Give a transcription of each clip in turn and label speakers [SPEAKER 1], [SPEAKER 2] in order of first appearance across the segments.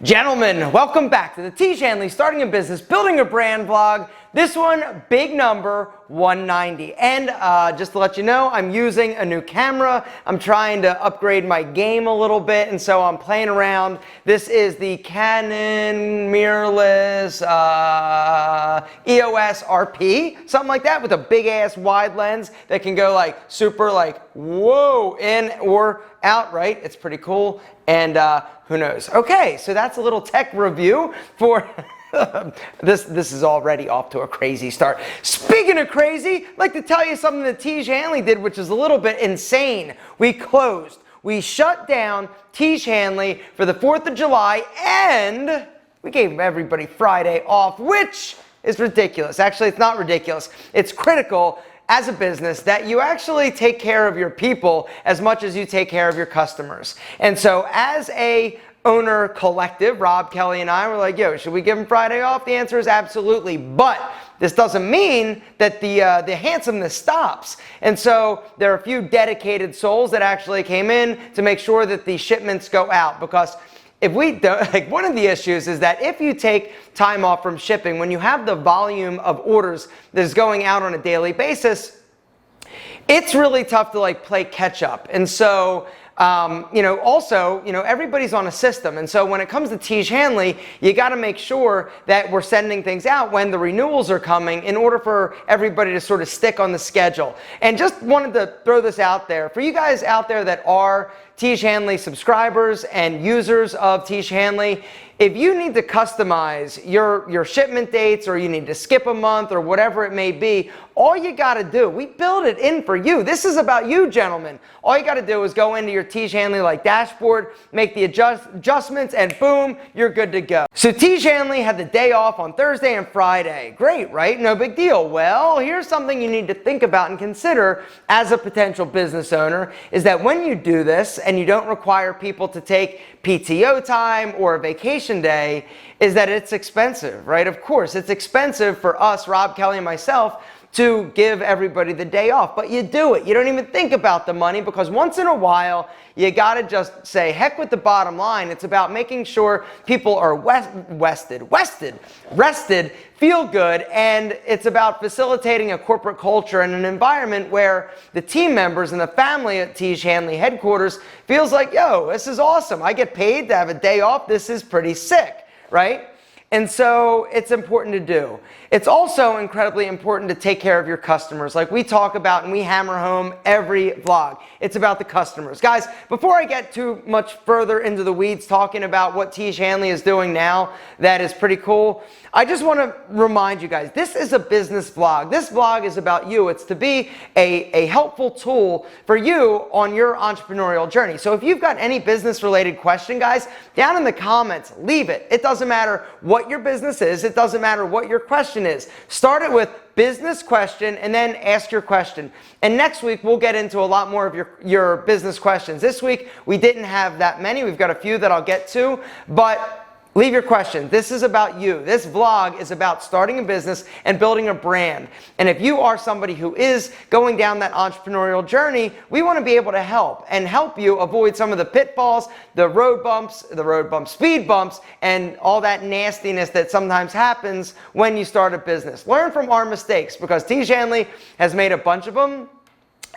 [SPEAKER 1] Gentlemen, welcome back to the Tiege Hanley Starting a Business, Building a Brand vlog. This one, big number, 190. And just to let you know, I'm using a new camera. I'm trying to upgrade my game a little bit, and so I'm playing around. This is the Canon mirrorless EOS RP, something like that, with a big ass wide lens that can go like super like whoa in or out, right? It's pretty cool. And who knows? Okay, so that's a little tech review for this is already off to a crazy start. Speaking of crazy, I'd like to tell you something that Tiege Hanley did, which is a little bit insane. We shut down Tiege Hanley for the 4th of July, and we gave everybody Friday off, which is ridiculous. Actually, it's not ridiculous. It's critical as a business that you actually take care of your people as much as you take care of your customers. And so as a owner collective, Rob, Kelly, and I were like, yo, should we give them Friday off? The answer is absolutely. But this doesn't mean that the handsomeness stops. And so there are a few dedicated souls that actually came in to make sure that the shipments go out, because if we don't, like, one of the issues is that if you take time off from shipping, when you have the volume of orders that is going out on a daily basis, it's really tough to like play catch up. And so, everybody's on a system. And so when it comes to Tiege Hanley, you got to make sure that we're sending things out when the renewals are coming in order for everybody to sort of stick on the schedule. And just wanted to throw this out there for you guys out there that are Tiege Hanley subscribers and users of Tiege Hanley. If you need to customize your shipment dates, or you need to skip a month, or whatever it may be, all you got to do, we build it in for you. This is about you, gentlemen. All you got to do is go into your Tiege Hanley like dashboard, make the adjustments, and boom, you're good to go. So Tiege Hanley had the day off on Thursday and Friday. Great, right? No big deal. Well, here's something you need to think about and consider as a potential business owner, is that when you do this and you don't require people to take PTO time or a vacation day, is that it's expensive, right? Of course, it's expensive for us, Rob, Kelly, and myself, to give everybody the day off, but you do it. You don't even think about the money, because once in a while, you gotta just say, heck with the bottom line. It's about making sure people are rested, feel good, and it's about facilitating a corporate culture and an environment where the team members and the family at Tiege Hanley headquarters feels like, yo, this is awesome. I get paid to have a day off. This is pretty sick, right? And so it's important to do. It's also incredibly important to take care of your customers, like we talk about and we hammer home every vlog. It's about the customers. Guys, before I get too much further into the weeds talking about what Tiege Hanley is doing now that is pretty cool, I just want to remind you guys, this is a business vlog. This vlog is about you. It's to be a helpful tool for you on your entrepreneurial journey. So if you've got any business related question, guys, down in the comments, leave it. It doesn't matter what your business is. It doesn't matter what your question is. Start it with business question and then ask your question. And next week, we'll get into a lot more of your business questions. This week, we didn't have that many. We've got a few that I'll get to, but leave your questions. This is about you. This vlog is about starting a business and building a brand. And if you are somebody who is going down that entrepreneurial journey, we want to be able to help you avoid some of the pitfalls, the road bumps, speed bumps, and all that nastiness that sometimes happens when you start a business. Learn from our mistakes, because Tiege Hanley has made a bunch of them,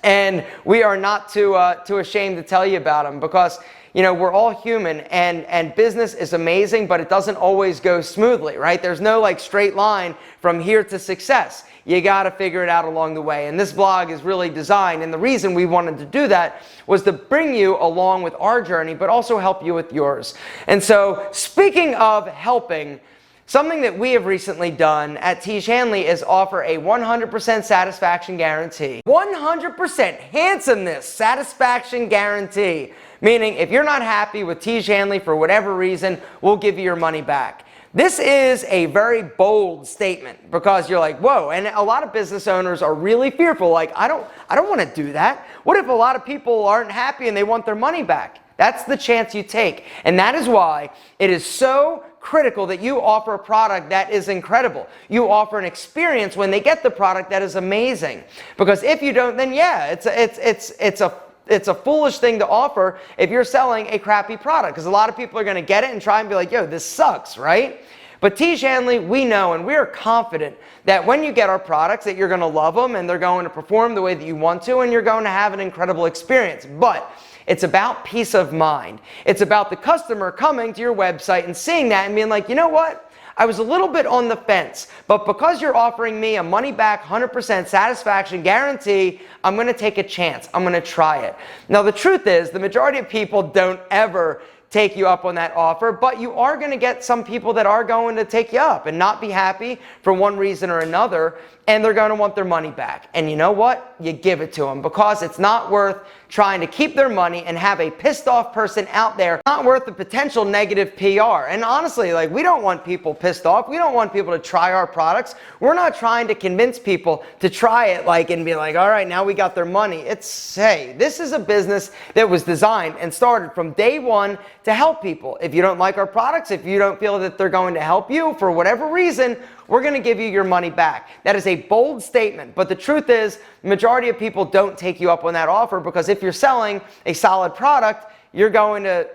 [SPEAKER 1] and we are not too ashamed to tell you about them, because we're all human, and business is amazing, but it doesn't always go smoothly, right? There's no like straight line from here to success. You got to figure it out along the way. And this vlog is really designed, and the reason we wanted to do that was to bring you along with our journey, but also help you with yours. And so, speaking of helping, something that we have recently done at Tiege Hanley is offer a 100% satisfaction guarantee. 100% handsomeness satisfaction guarantee. Meaning, if you're not happy with Tiege Hanley for whatever reason, we'll give you your money back. This is a very bold statement, because you're like, whoa, and a lot of business owners are really fearful, like, I don't want to do that. What if a lot of people aren't happy and they want their money back? That's the chance you take. And that is why it is so critical that you offer a product that is incredible. You offer an experience when they get the product that is amazing. Because if you don't, then yeah, it's a it's a foolish thing to offer if you're selling a crappy product, because a lot of people are going to get it and try and be like, yo, this sucks, right? But Tiege Hanley, we know and we are confident that when you get our products that you're going to love them and they're going to perform the way that you want to and you're going to have an incredible experience. But it's about peace of mind. It's about the customer coming to your website and seeing that and being like, you know what? I was a little bit on the fence, but because you're offering me a money back 100% satisfaction guarantee, I'm going to take a chance. I'm going to try it. Now, the truth is, the majority of people don't ever take you up on that offer, but you are going to get some people that are going to take you up and not be happy for one reason or another, and they're going to want their money back. And you know what? You give it to them, because it's not worth trying to keep their money and have a pissed off person out there. Not worth the potential negative PR. And honestly, like, we don't want people pissed off. We don't want people to try our products. We're not trying to convince people to try it and be like, all right, now we got their money. It's, hey, this is a business that was designed and started from day one to help people. If you don't like our products, if you don't feel that they're going to help you for whatever reason, we're going to give you your money back. That is a bold statement, but the truth is, the majority of people don't take you up on that offer, because if you're selling a solid product, you're going to,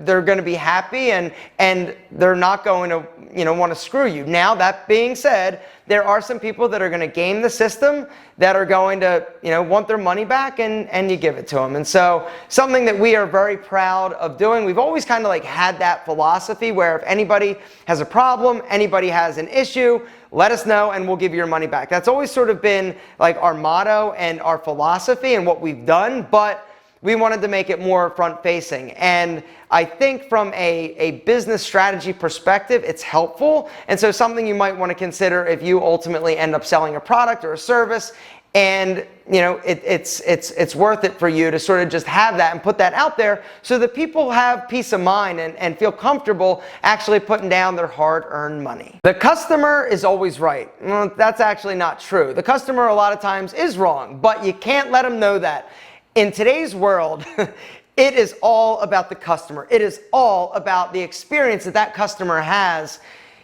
[SPEAKER 1] they're going to be happy and they're not going to, want to screw you. Now, that being said, there are some people that are going to game the system, that are going to, want their money back, and you give it to them. And so, something that we are very proud of doing, we've always kind of had that philosophy where if anybody has a problem, anybody has an issue, let us know and we'll give you your money back. That's always sort of been our motto and our philosophy and what we've done, but we wanted to make it more front-facing. And I think from a business strategy perspective, it's helpful. And so something you might want to consider if you ultimately end up selling a product or a service, and it's worth it for you to sort of just have that and put that out there so that people have peace of mind and feel comfortable actually putting down their hard-earned money. The customer is always right. Well, that's actually not true. The customer a lot of times is wrong, but you can't let them know that. In today's world, it is all about the customer. It is all about the experience that that customer has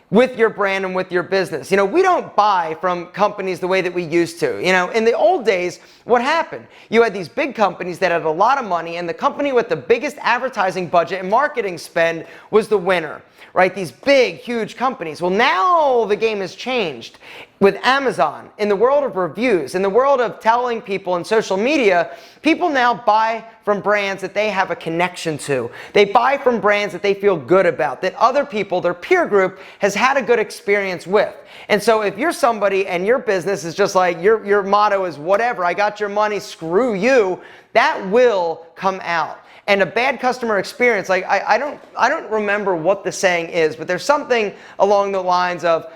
[SPEAKER 1] with your brand and with your business. We don't buy from companies the way that we used to. In the old days, what happened? You had these big companies that had a lot of money, and the company with the biggest advertising budget and marketing spend was the winner, right? These big, huge companies. Well, now the game has changed. With Amazon, in the world of reviews, in the world of telling people in social media, people now buy from brands that they have a connection to. They buy from brands that they feel good about, that other people, their peer group, has had a good experience with. And so if you're somebody and your business is just your motto is whatever, I got your money, screw you, that will come out. And a bad customer experience, I don't remember what the saying is, but there's something along the lines of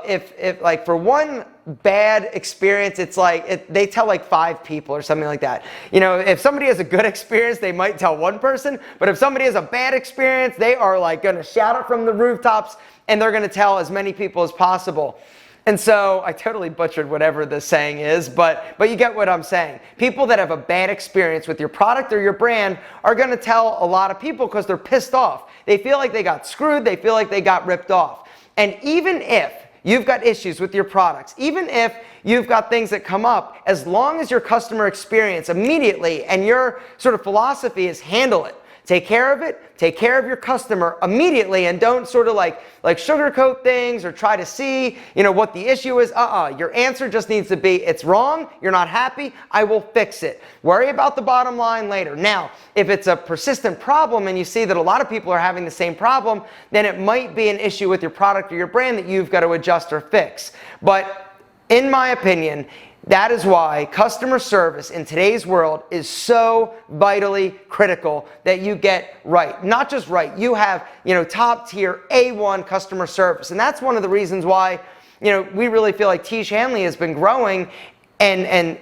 [SPEAKER 1] if for one bad experience, it's they tell 5 people or something like that. If somebody has a good experience, they might tell one person, but if somebody has a bad experience, they are going to shout it from the rooftops, and they're going to tell as many people as possible. And so I totally butchered whatever the saying is, but you get what I'm saying. People that have a bad experience with your product or your brand are going to tell a lot of people because they're pissed off. They feel like they got screwed. They feel like they got ripped off. And even if you've got issues with your products, even if you've got things that come up, as long as your customer experience immediately and your sort of philosophy is handle it. Take care of it, take care of your customer immediately, and don't sort of like sugarcoat things or try to see, what the issue is. Your answer just needs to be, it's wrong, you're not happy, I will fix it. Worry about the bottom line later. Now, if it's a persistent problem and you see that a lot of people are having the same problem, then it might be an issue with your product or your brand that you've got to adjust or fix. But in my opinion, that is why customer service in today's world is so vitally critical that you get right. Not just right, you have, top tier A1 customer service. And that's one of the reasons why, we really feel like Tiege Hanley has been growing and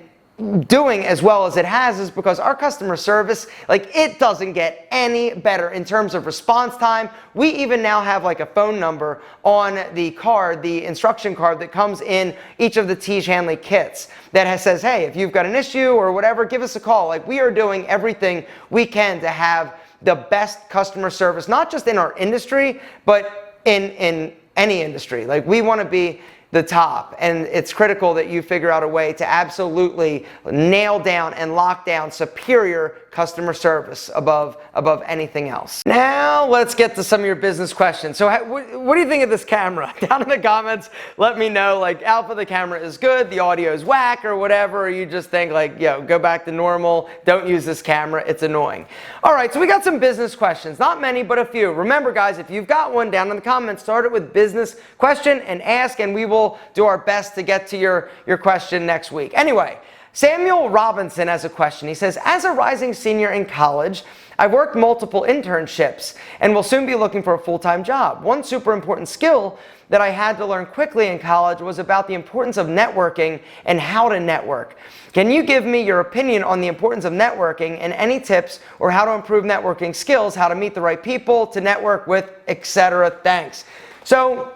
[SPEAKER 1] doing as well as it has, is because our customer service, it doesn't get any better in terms of response time. We even now have a phone number on the card, the instruction card that comes in each of the Tiege Hanley kits that says, hey, if you've got an issue or whatever, give us a call. We are doing everything we can to have the best customer service, not just in our industry, but in any industry. We want to be the top. And it's critical that you figure out a way to absolutely nail down and lock down superior customer service above anything else. Now let's get to some of your business questions. So what do you think of this camera? Down in the comments, let me know, like, Alpha, the camera is good, the audio is whack, or whatever, or you just think like, yo, go back to normal, don't use this camera, it's annoying. All right, so we got some business questions. Not many, but a few. Remember, guys, if you've got one, down in the comments, start it with business question and ask, and we will do our best to get to your question next week. Anyway, Samuel Robinson has a question. He says, as a rising senior in college, I've worked multiple internships and will soon be looking for a full-time job. One super important skill that I had to learn quickly in college was about the importance of networking and how to network. Can you give me your opinion on the importance of networking and any tips or how to improve networking skills, how to meet the right people to network with, etc.? Thanks. So,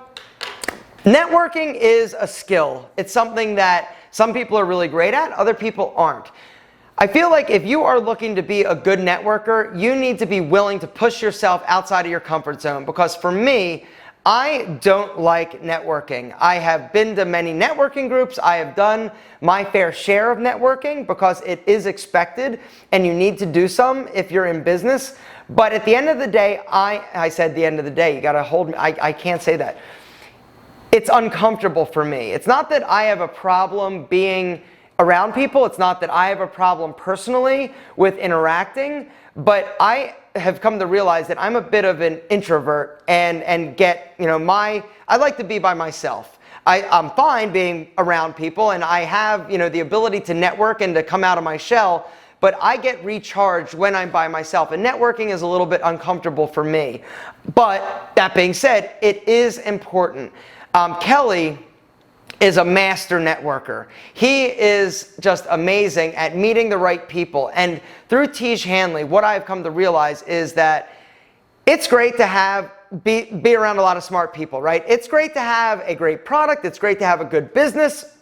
[SPEAKER 1] networking is a skill. It's something that some people are really great at, other people aren't. I feel like if you are looking to be a good networker, you need to be willing to push yourself outside of your comfort zone, because for me, I don't like networking. I have been to many networking groups. I have done my fair share of networking because it is expected and you need to do some if you're in business. But at the end of the day, I said the end of the day, you gotta hold me, I can't say that. It's uncomfortable for me. It's not that I have a problem being around people. It's not that I have a problem personally with interacting, but I have come to realize that I'm a bit of an introvert and get, I like to be by myself. I'm fine being around people, and I have, the ability to network and to come out of my shell, but I get recharged when I'm by myself, and networking is a little bit uncomfortable for me. But that being said, it is important. Kelly is a master networker. He is just amazing at meeting the right people. And through Tiege Hanley, what I've come to realize is that it's great to be around a lot of smart people, right? It's great to have a great product. It's great to have a good business.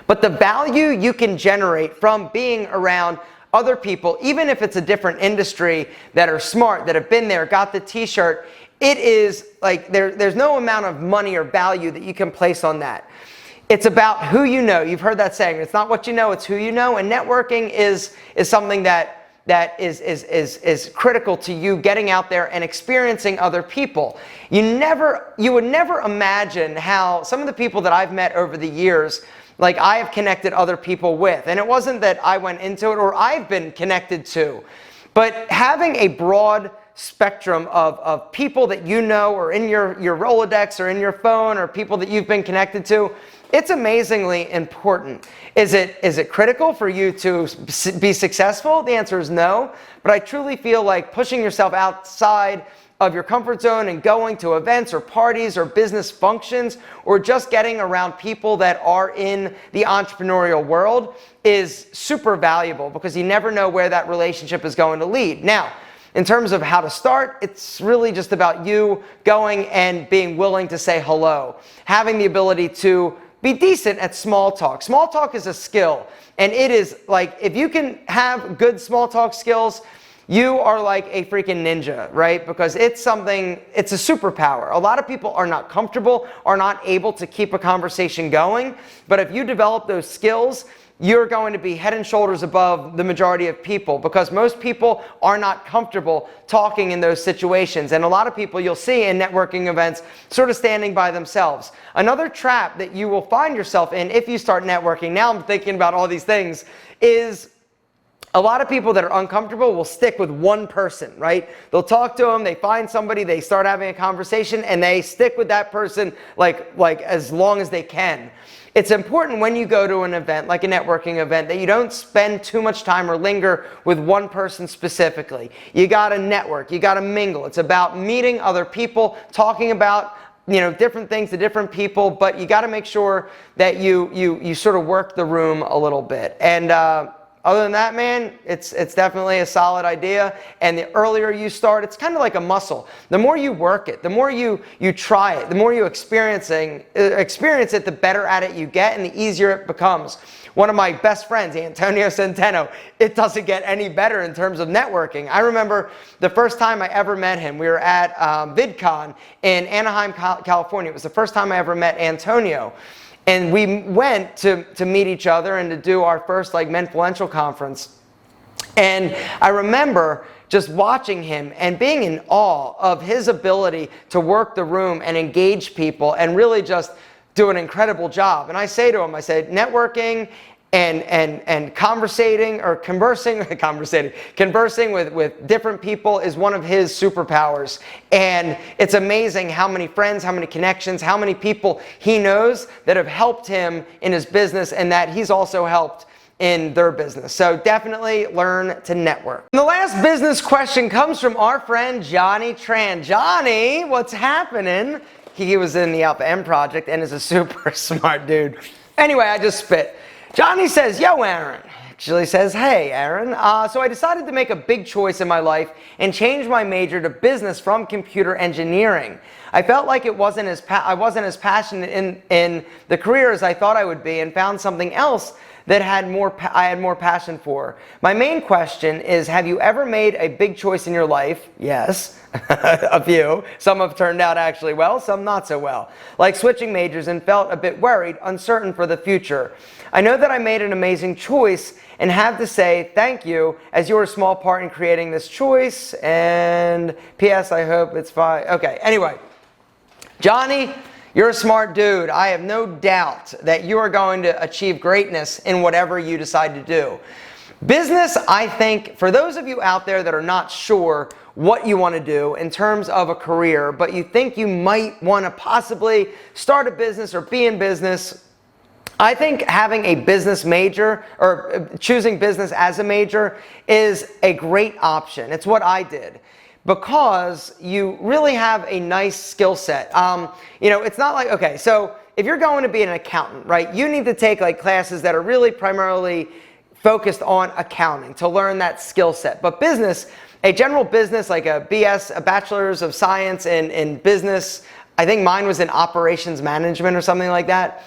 [SPEAKER 1] But the value you can generate from being around other people, even if it's a different industry, that are smart, that have been there, got the t-shirt, it is like there's no amount of money or value that you can place on that. It's about who you know. You've heard that saying. It's not what you know, it's who you know. And networking is something that is critical to you getting out there and experiencing other people. You would never imagine how some of the people that I've met over the years, like I have connected other people with. And it wasn't that I went into it or I've been connected to. But having a broad spectrum of people that you know or in your Rolodex or in your phone or people that you've been connected to, it's amazingly important. Is it critical for you to be successful? The answer is no. But I truly feel like pushing yourself outside of your comfort zone and going to events or parties or business functions or just getting around people that are in the entrepreneurial world is super valuable, because you never know where that relationship is going to lead. Now, in terms of how to start, it's really just about you going and being willing to say hello, having the ability to be decent at small talk. Small talk is a skill, and it is like, if you can have good small talk skills, you are like a freaking ninja, right? Because it's a superpower. A lot of people are not comfortable, are not able to keep a conversation going, but if you develop those skills, you're going to be head and shoulders above the majority of people, because most people are not comfortable talking in those situations. And a lot of people you'll see in networking events sort of standing by themselves. Another trap that you will find yourself in if you start networking, now I'm thinking about all these things, is a lot of people that are uncomfortable will stick with one person, right? They'll talk to them, they find somebody, they start having a conversation, and they stick with that person like as long as they can. It's important when you go to an event, like a networking event, that you don't spend too much time or linger with one person specifically. You gotta network, you gotta mingle. It's about meeting other people, talking about different things to different people, but you gotta make sure that you sort of work the room a little bit. And Other than that, man, it's definitely a solid idea. And the earlier you start, it's kind of like a muscle. The more you work it, the more you try it, the more you experience it, the better at it you get and the easier it becomes. One of my best friends, Antonio Centeno, it doesn't get any better in terms of networking. I remember the first time I ever met him, we were at VidCon in Anaheim, California. It was the first time I ever met Antonio. And we went to meet each other and to do our first like Menfluential conference. And I remember just watching him and being in awe of his ability to work the room and engage people and really just do an incredible job. And I say to him, I said, networking and conversing with different people is one of his superpowers. And it's amazing how many friends, how many connections, how many people he knows that have helped him in his business and that he's also helped in their business. So definitely learn to network. And the last business question comes from our friend Johnny Tran. Johnny, what's happening? He was in the Alpha M project and is a super smart dude. Anyway, I just spit. Johnny says, yo, Aaron. Actually says, hey, Aaron. So I decided to make a big choice in my life and change my major to business from computer engineering. I felt like I wasn't as passionate in the career as I thought I would be and found something else that I had more passion for. My main question is, have you ever made a big choice in your life? Yes, a few. Some have turned out actually well, some not so well. Like switching majors and felt a bit worried, uncertain for the future. I know that I made an amazing choice and have to say thank you as you were a small part in creating this choice. And P.S. I hope it's fine. Okay, anyway. Johnny, you're a smart dude. I have no doubt that you are going to achieve greatness in whatever you decide to do. Business, I think, for those of you out there that are not sure what you want to do in terms of a career, but you think you might want to possibly start a business or be in business, I think having a business major or choosing business as a major is a great option. It's what I did, because you really have a nice skill set. It's not like, okay, so if you're going to be an accountant, right, you need to take like classes that are really primarily focused on accounting to learn that skill set. But business, a general business like a BS, a bachelor's of science in business, I think mine was in operations management or something like that.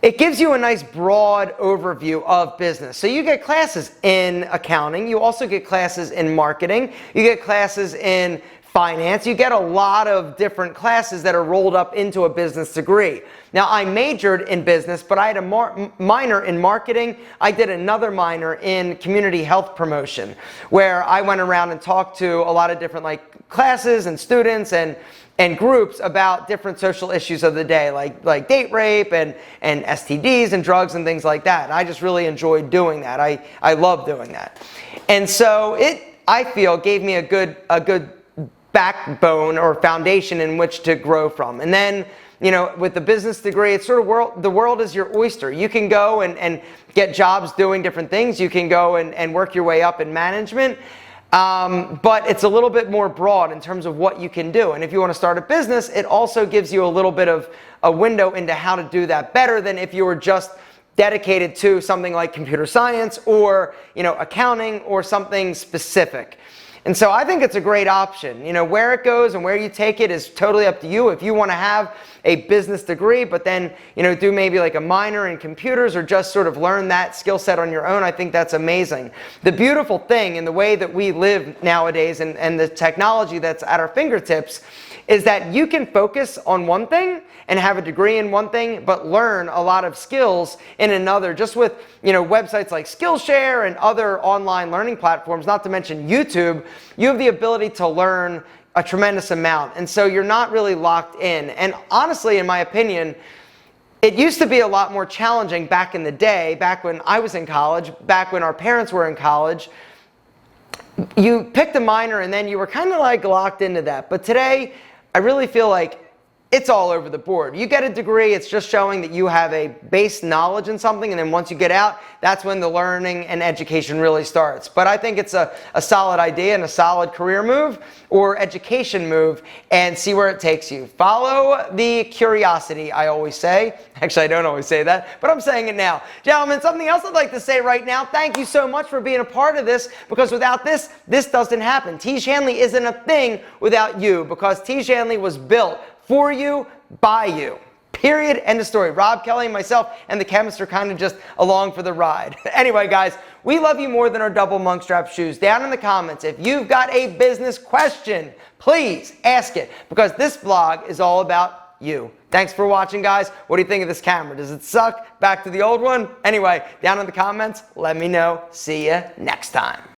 [SPEAKER 1] It gives you a nice broad overview of business. So you get classes in accounting, you also get classes in marketing, you get classes in finance, you get a lot of different classes that are rolled up into a business degree. Now I majored in business, but I had a minor in marketing. I did another minor in community health promotion, where I went around and talked to a lot of different like classes and students and groups about different social issues of the day, like date rape and STDs and drugs and things like that. And I just really enjoyed doing that. I love doing that. And so I feel, gave me a good backbone or foundation in which to grow from. And then, with the business degree, it's sort of the world is your oyster. You can go and get jobs doing different things. You can go and work your way up in management. But it's a little bit more broad in terms of what you can do. And if you want to start a business, it also gives you a little bit of a window into how to do that better than if you were just dedicated to something like computer science or, accounting or something specific. And so I think it's a great option. Where it goes and where you take it is totally up to you. If you want to have a business degree, but then, do maybe like a minor in computers or just sort of learn that skill set on your own, I think that's amazing. The beautiful thing in the way that we live nowadays and the technology that's at our fingertips is that you can focus on one thing and have a degree in one thing, but learn a lot of skills in another. Just with, websites like Skillshare and other online learning platforms, not to mention YouTube, you have the ability to learn a tremendous amount. And so you're not really locked in. And honestly, in my opinion, it used to be a lot more challenging back in the day, back when I was in college, back when our parents were in college. You picked a minor and then you were kind of like locked into that. But today, I really feel like it's all over the board. You get a degree, it's just showing that you have a base knowledge in something, and then once you get out, that's when the learning and education really starts. But I think it's a solid idea and a solid career move or education move, and see where it takes you. Follow the curiosity, I always say. Actually, I don't always say that, but I'm saying it now. Gentlemen, something else I'd like to say right now. Thank you so much for being a part of this, because without this, this doesn't happen. Tiege Hanley isn't a thing without you, because Tiege Hanley was built for you, by you. Period. End of story. Rob Kelly, myself, and the chemist are kind of just along for the ride. Anyway, guys, we love you more than our double monk strap shoes. Down in the comments, if you've got a business question, please ask it, because this vlog is all about you. Thanks for watching, guys. What do you think of this camera? Does it suck? Back to the old one? Anyway, down in the comments, let me know. See ya next time.